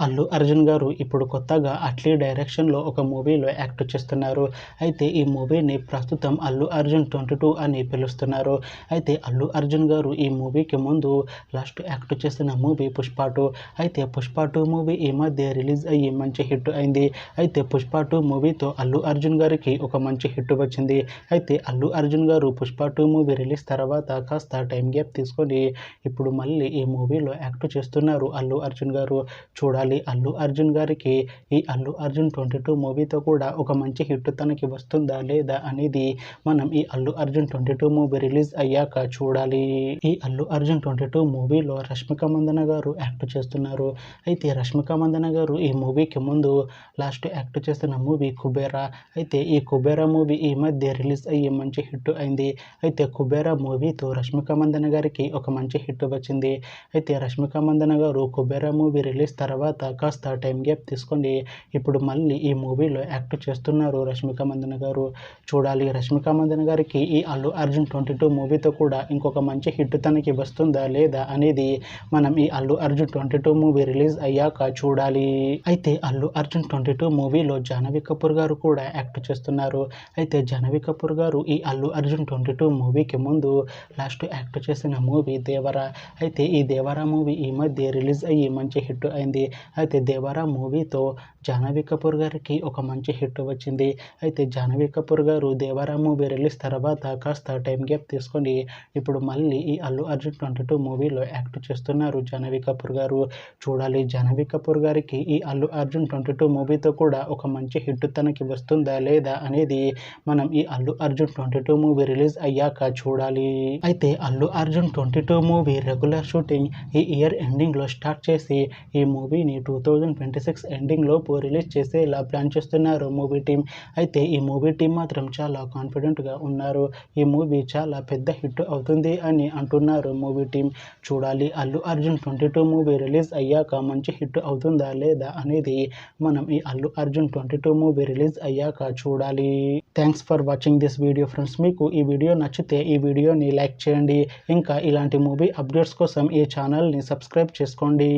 అల్లు అర్జున్ గారు ఇప్పుడు కొత్తగా అట్లీ డైరెక్షన్‌లో ఒక మూవీలో యాక్ట్ చేస్తున్నారు. అయితే ఈ మూవీని ప్రస్తుతం అల్లు అర్జున్ 22 అని పిలుస్తున్నారు. అయితే అల్లు అర్జున్ గారు ఈ మూవీకి ముందు లాస్ట్ యాక్ట్ చేసిన మూవీ 'పుష్ప 2'. అయితే 'పుష్ప 2' మూవీ ఈ మధ్య రిలీజ్ అయ్యి మంచి హిట్ అయింది. అయితే 'పుష్ప 2' మూవీతో అల్లు అర్జున్ గారికి ఒక మంచి హిట్ వచ్చింది. అయితే అల్లు అర్జున్ గారు 'పుష్ప 2' మూవీ రిలీజ్ తర్వాత కాస్త టైమ్ గ్యాప్ తీసుకొని ఇప్పుడు మళ్ళీ ఈ మూవీలో యాక్ట్ చేస్తున్నారు అల్లు అర్జున్ గారు. చూడాలి అల్లు అర్జున్ గారికి ఈ అల్లు అర్జున్ 22 మూవీతో కూడా ఒక మంచి హిట్ తనకి వస్తుందా లేదా అనేది మనం ఈ అల్లు అర్జున్ 22 మూవీ రిలీజ్ అయ్యాక చూడాలి. ఈ అల్లు అర్జున్ 22 మూవీలో రష్మిక మందన గారు యాక్ట్ చేస్తున్నారు. అయితే రష్మిక మందన గారు ఈ మూవీకి ముందు లాస్ట్ యాక్ట్ చేసిన మూవీ 'కుబేరా'. అయితే ఈ 'కుబేరా' మూవీ ఈ మధ్య రిలీజ్ అయ్యి మంచి హిట్ అయింది. అయితే 'కుబేరా' మూవీతో రష్మిక మందన గారికి ఒక మంచి హిట్ వచ్చింది. అయితే రష్మిక మందన గారు 'కుబేరా' మూవీ రిలీజ్ తర్వాత కాస్త టైమ్ గ్యాప్ తీసుకొని ఇప్పుడు మళ్ళీ ఈ మూవీలో యాక్ట్ చేస్తున్నారు రష్మిక మందన గారు. చూడాలి రష్మిక మందన గారికి ఈ అల్లు అర్జున్ 22 మూవీతో కూడా ఇంకొక మంచి హిట్ తనకి వస్తుందా లేదా అనేది మనం ఈ అల్లు అర్జున్ 22 మూవీ రిలీజ్ అయ్యాక చూడాలి. అయితే అల్లు అర్జున్ 22 మూవీలో జాహ్నవి కపూర్ గారు కూడా యాక్ట్ చేస్తున్నారు. అయితే జాహ్నవి కపూర్ గారు ఈ అల్లు అర్జున్ 22 మూవీకి ముందు లాస్ట్ యాక్ట్ చేసిన మూవీ 'దేవర'. అయితే ఈ 'దేవర' మూవీ ఈ మధ్య రిలీజ్ అయ్యి మంచి హిట్ అయింది. అయితే 'దేవర' మూవీతో జాహ్నవి కపూర్ గారికి ఒక మంచి హిట్ వచ్చింది. అయితే జాహ్నవి కపూర్ గారు 'దేవర' మూవీ రిలీజ్ తర్వాత కాస్త టైమ్ గ్యాప్ తీసుకొని ఇప్పుడు మళ్ళీ ఈ అల్లు అర్జున్ 22 మూవీలో యాక్ట్ చేస్తున్నారు జాహ్నవి కపూర్ గారు. చూడాలి జాహ్నవి కపూర్ గారికి ఈ అల్లు అర్జున్ 22 మూవీతో కూడా ఒక మంచి హిట్ తనకి వస్తుందా లేదా అనేది మనం ఈ అల్లు అర్జున్ 22 మూవీ రిలీజ్ అయ్యాక చూడాలి. అయితే Allu Arjun 22 movie regular shooting ఈ ఇయర్ ఎండింగ్లో స్టార్ట్ చేసి ఈ మూవీని 2026 ఎండింగ్లోపు రిలీజ్ చేసేలా ప్లాన్ చేస్తున్నారు మూవీ టీం. అయితే ఈ మూవీ టీం మాత్రం చాలా కాన్ఫిడెంట్గా ఉన్నారు. ఈ మూవీ చాలా పెద్ద హిట్ అవుతుంది అని అంటున్నారు మూవీ టీం. చూడాలి అల్లు అర్జున్ 22 మూవీ రిలీజ్ అయ్యాక మంచి హిట్ అవుతుందా లేదా అనేది మనం ఈ అల్లు అర్జున్ 22 మూవీ రిలీజ్ అయ్యాక చూడాలి. Thanks for watching this video friends. మీకు ఈ వీడియో నచ్చితే ఈ వీడియోని లైక్ చేయండి. ఇంకా ఇలాంటి మూవీ అప్డేట్స్ కోసం ఈ ఛానల్ని సబ్స్క్రైబ్ చేసుకోండి.